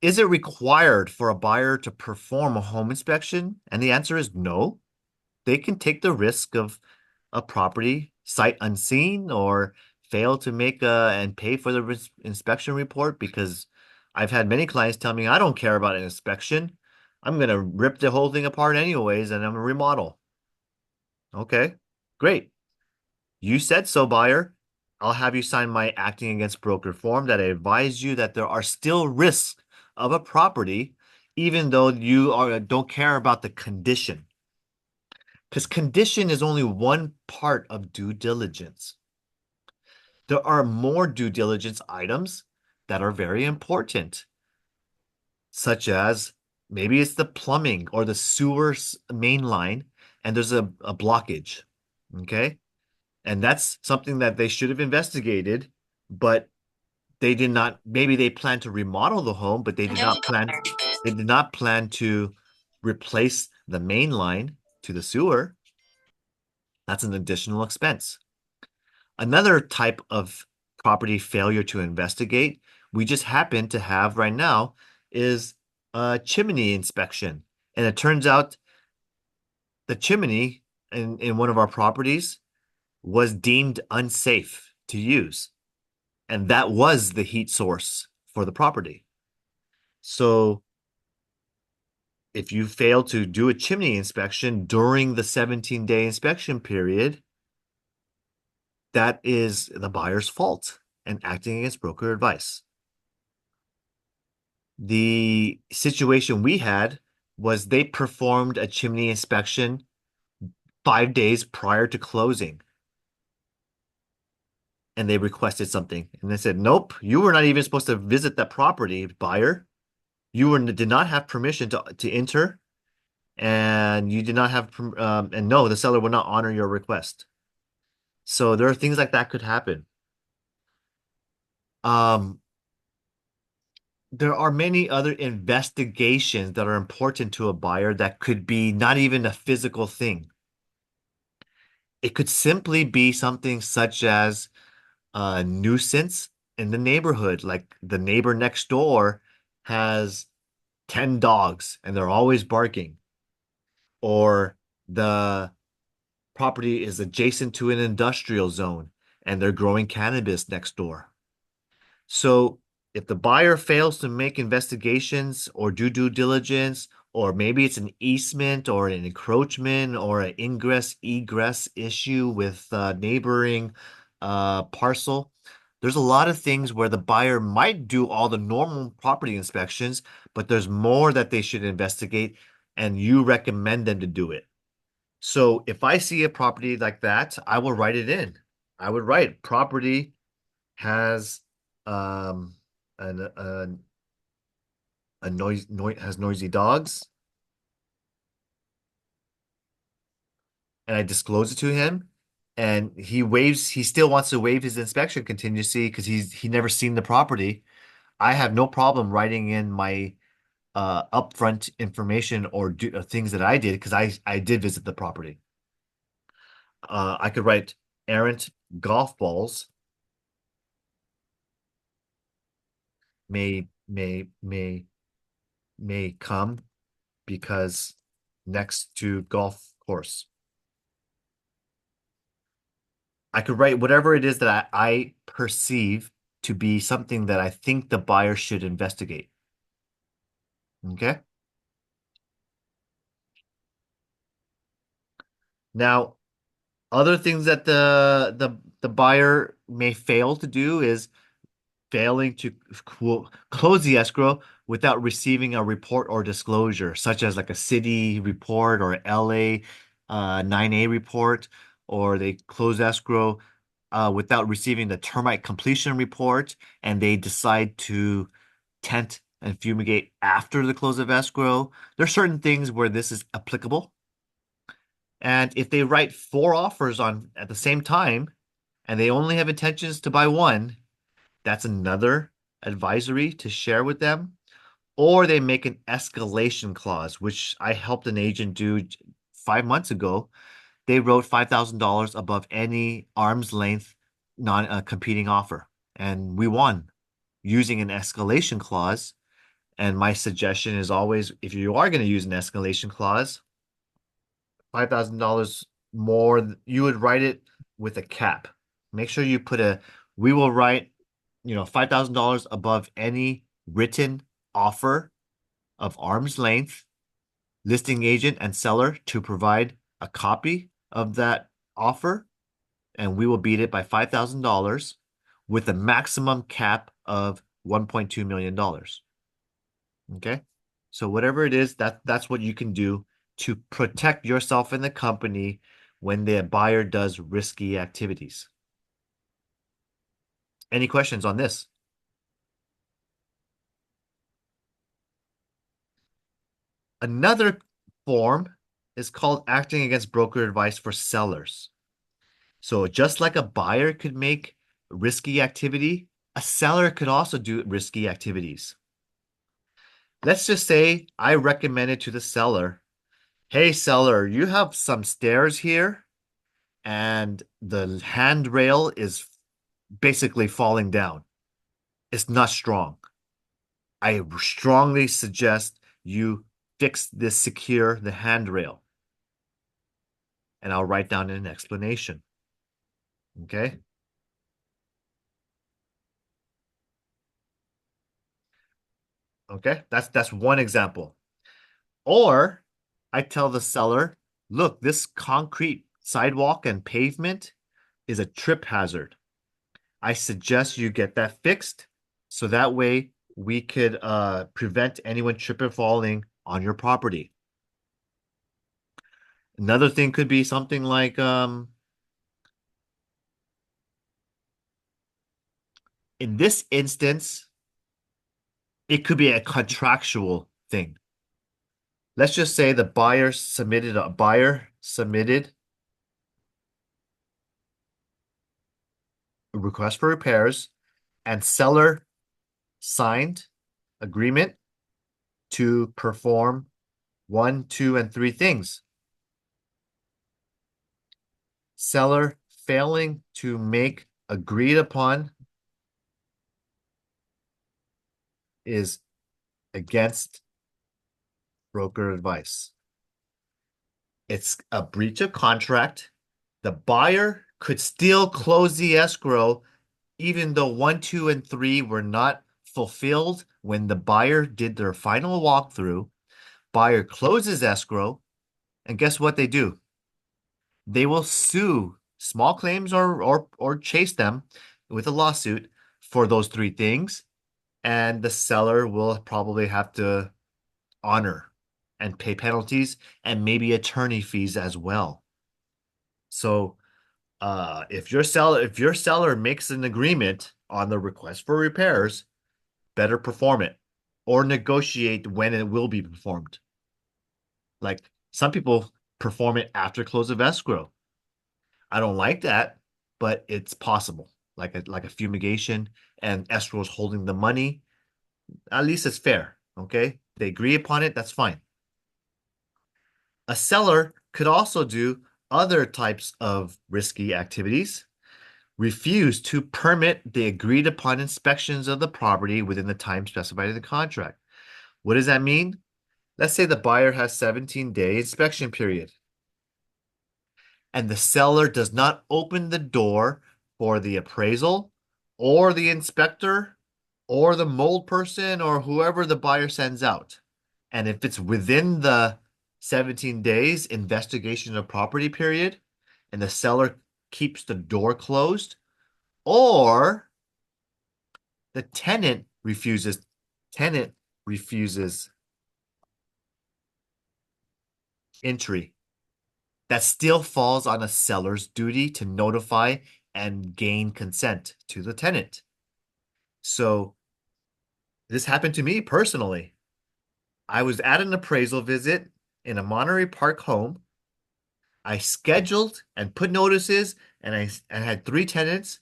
is it required for a buyer to perform a home inspection? And the answer is no. They can take the risk of a property sight unseen or fail to make and pay for the inspection report, because I've had many clients tell me, "I don't care about an inspection. I'm going to rip the whole thing apart anyways and I'm going to remodel." Okay, great. You said so, buyer. I'll have you sign my acting against broker form that I advise you that there are still risks of a property, even though don't care about the condition. Because condition is only one part of due diligence. There are more due diligence items that are very important, such as maybe it's the plumbing or the sewer main line, and there's a blockage. Okay. And that's something that they should have investigated, but they did not. Maybe they planned to remodel the home, but they did not plan. They did not plan to replace the main line to the sewer. That's an additional expense. Another type of property failure to investigate we just happen to have right now is a chimney inspection. And it turns out the chimney in one of our properties was deemed unsafe to use. And that was the heat source for the property. So if you fail to do a chimney inspection during the 17-day inspection period, that is the buyer's fault and acting against broker advice. The situation we had was they performed a chimney inspection 5 days prior to closing and they requested something. And they said, nope, you were not even supposed to visit that property, buyer. Did not have permission to enter, and you did not have and no, the seller would not honor your request. So there are things like that could happen. Um, there are many other investigations that are important to a buyer that could be not even a physical thing. It could simply be something such as a nuisance in the neighborhood, like the neighbor next door has 10 dogs and they're always barking, or the property is adjacent to an industrial zone and they're growing cannabis next door. So if the buyer fails to make investigations or do due diligence, or maybe it's an easement or an encroachment or an ingress egress issue with a neighboring parcel, there's a lot of things where the buyer might do all the normal property inspections, but there's more that they should investigate, and you recommend them to do it. So if I see a property like that, I will write it in. I would write property has um an a noise has noisy dogs, and I disclose it to him, and he still wants to waive his inspection contingency because he never seen the property. I have no problem writing in my upfront information or things that I did because I did visit the property. I could write errant golf balls may may may may come because next to golf course. I could write whatever it is that I perceive to be something that I think the buyer should investigate. Okay. Now, other things that the buyer may fail to do is failing to close the escrow without receiving a report or disclosure, such as like a city report or LA 9A report, or they close escrow without receiving the termite completion report, and they decide to tent and fumigate after the close of escrow. There are certain things where this is applicable. And if they write four offers on at the same time and they only have intentions to buy one, that's another advisory to share with them. Or they make an escalation clause, which I helped an agent do 5 months ago. They wrote $5,000 above any arm's length non competing offer. And we won using an escalation clause. And my suggestion is always, if you are going to use an escalation clause, $5,000 more, you would write it with a cap. Make sure you put we will write, $5,000 above any written offer of arm's length, listing agent and seller to provide a copy of that offer, and we will beat it by $5,000 with a maximum cap of $1.2 million. Okay. So whatever it is, that's what you can do to protect yourself and the company when the buyer does risky activities. Any questions on this? Another form is called acting against broker advice for sellers. So just like a buyer could make risky activity, a seller could also do risky activities. Let's just say I recommended to the seller, hey, seller, you have some stairs here, and the handrail is basically falling down. It's not strong. I strongly suggest you fix this, secure the handrail, and I'll write down an explanation. Okay. Okay. That's one example. Or I tell the seller, look, this concrete sidewalk and pavement is a trip hazard. I suggest you get that fixed so that way we could prevent anyone tripping falling on your property. Another thing could be something like in this instance, it could be a contractual thing. Let's just say the buyer submitted a request for repairs and seller signed agreement to perform one, two, and three things. Seller failing to make agreed upon is against broker advice. It's a breach of contract. The buyer could still close the escrow even though one, two, and three were not fulfilled when the buyer did their final walkthrough. Buyer closes escrow, and guess what they do? They will sue small claims or chase them with a lawsuit for those three things, and the seller will probably have to honor and pay penalties and maybe attorney fees as well. So, if your seller makes an agreement on the request for repairs, better perform it or negotiate when it will be performed. Like some people perform it after close of escrow. I don't like that, but it's possible. Like a fumigation and escrow is holding the money. At least it's fair. Okay. They agree upon it, that's fine. A seller could also do other types of risky activities. Refuse to permit the agreed upon inspections of the property within the time specified in the contract. What does that mean? Let's say the buyer has 17-day inspection period and the seller does not open the door for the appraisal or the inspector or the mold person or whoever the buyer sends out. And if it's within the 17 days investigation of property period and the seller keeps the door closed, or the tenant refuses entry, that still falls on a seller's duty to notify and gain consent to the tenant. So this happened to me personally. I was at an appraisal visit in a Monterey Park home. I scheduled and put notices, and I had three tenants,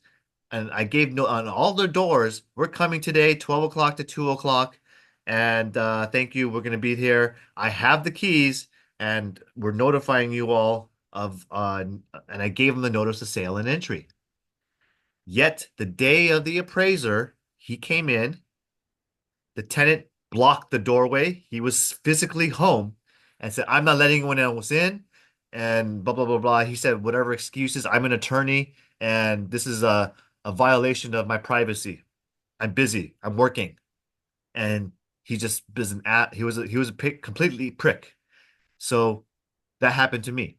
and I gave no on all their doors. We're coming today, 12 o'clock to 2 o'clock, and thank you. We're gonna be here. I have the keys, and we're notifying you all of and I gave them the notice of sale and entry. Yet the day of the appraiser, he came in. The tenant blocked the doorway. He was physically home and said, I'm not letting anyone else in. And blah, blah, blah, blah. He said, whatever excuses, I'm an attorney and this is a violation of my privacy. I'm busy. I'm working. And he just was he was a completely prick. So that happened to me.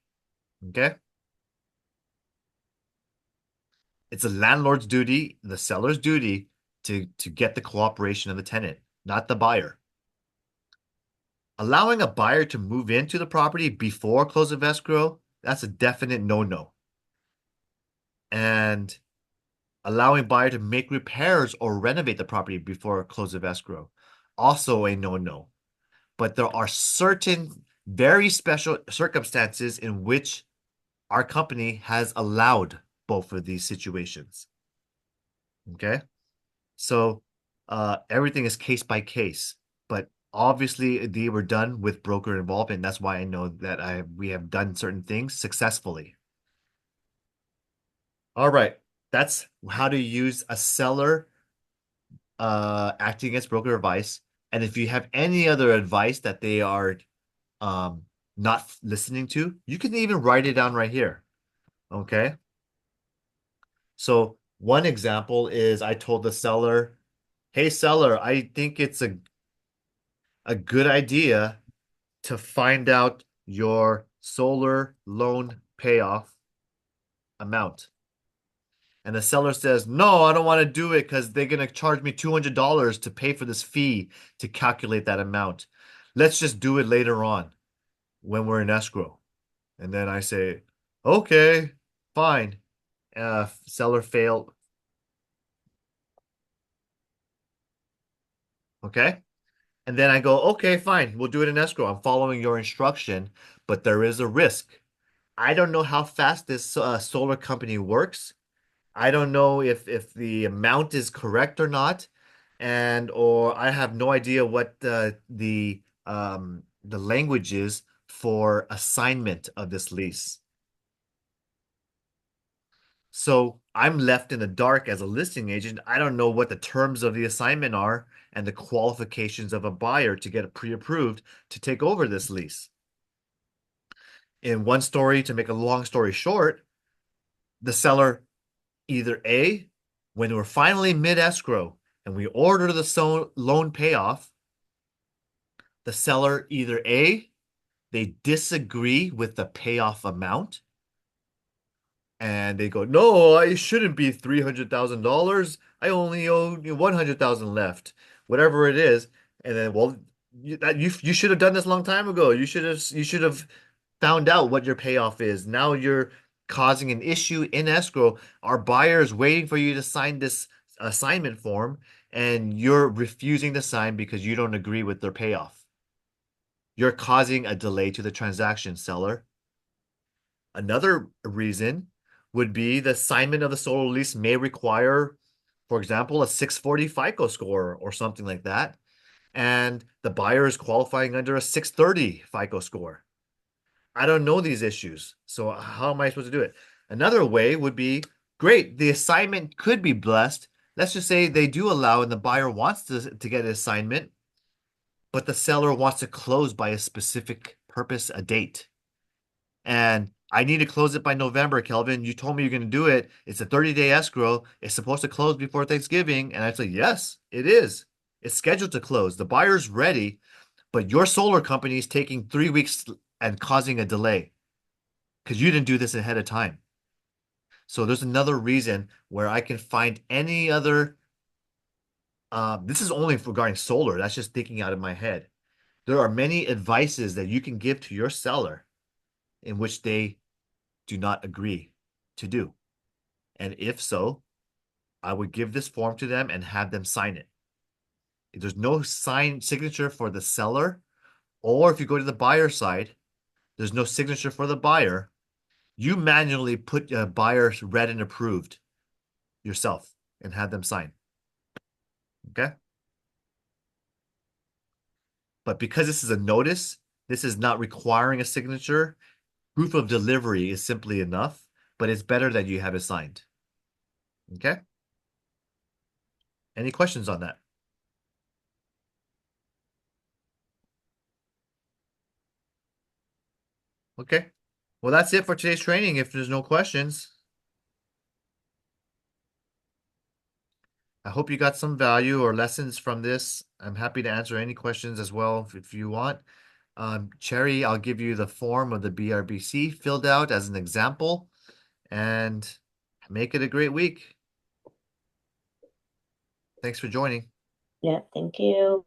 Okay. It's a landlord's duty, the seller's duty to get the cooperation of the tenant, not the buyer. Allowing a buyer to move into the property before close of escrow, that's a definite no-no. And allowing buyer to make repairs or renovate the property before close of escrow, also a no-no. But there are certain very special circumstances in which our company has allowed both of these situations. Okay. So everything is case by case, but Obviously, they were done with broker involvement. That's why I know that I we have done certain things successfully. All right. That's how to use a seller acting against broker advice. And if you have any other advice that they are um not listening to, you can even write it down right here. Okay. So one example is I told the seller, "Hey seller, I think it's a good idea to find out your solar loan payoff amount." And the seller says, "No, I don't want to do it because they're going to charge me $200 to pay for this fee to calculate that amount. Let's just do it later on when we're in escrow." And then I say, "Okay, fine." Seller failed. Okay. And then I go, "Okay, fine. We'll do it in escrow. I'm following your instruction, but there is a risk. I don't know how fast this solar company works. I don't know if the amount is correct or not, and or I have no idea what the language is for assignment of this lease. So I'm left in the dark as a listing agent. I don't know what the terms of the assignment are and the qualifications of a buyer to get it pre-approved to take over this lease. In one story, to make a long story short, the seller either A, when we're finally mid-escrow and we order the loan payoff, the seller either A, they disagree with the payoff amount and they go, "No, I shouldn't be $300,000. I only owe you 100,000 left," whatever it is. And then, well, you should have done this a long time ago. You should have found out what your payoff is. Now you're causing an issue in escrow. Our buyer is waiting for you to sign this assignment form, and you're refusing to sign because you don't agree with their payoff. You're causing a delay to the transaction, seller. Another reason would be the assignment of the solar lease may require, for example, a 640 FICO score or something like that. And the buyer is qualifying under a 630 FICO score. I don't know these issues. So how am I supposed to do it? Another way would be great. The assignment could be blessed. Let's just say they do allow and the buyer wants to get an assignment, but the seller wants to close by a specific purpose, a date. And I need to close it by November, Kelvin. You told me you're going to do it. It's a 30-day escrow. It's supposed to close before Thanksgiving. And I say, yes, it is. It's scheduled to close. The buyer's ready, but your solar company is taking 3 weeks and causing a delay because you didn't do this ahead of time. So there's another reason where I can find any other. This is only regarding solar. That's just thinking out of my head. There are many advices that you can give to your seller in which they do not agree to do. And if so, I would give this form to them and have them sign it. If there's no sign signature for the seller, or if you go to the buyer side, there's no signature for the buyer, you manually put a buyer read and approved yourself and have them sign. Okay. But because this is a notice, this is not requiring a signature. Proof of delivery is simply enough, but it's better that you have it signed. Okay. Any questions on that? Okay. Well, that's it for today's training. If there's no questions, I hope you got some value or lessons from this. I'm happy to answer any questions as well if you want. Cherry, I'll give you the form of the BRBC filled out as an example and make it a great week. Thanks for joining. Yeah, thank you.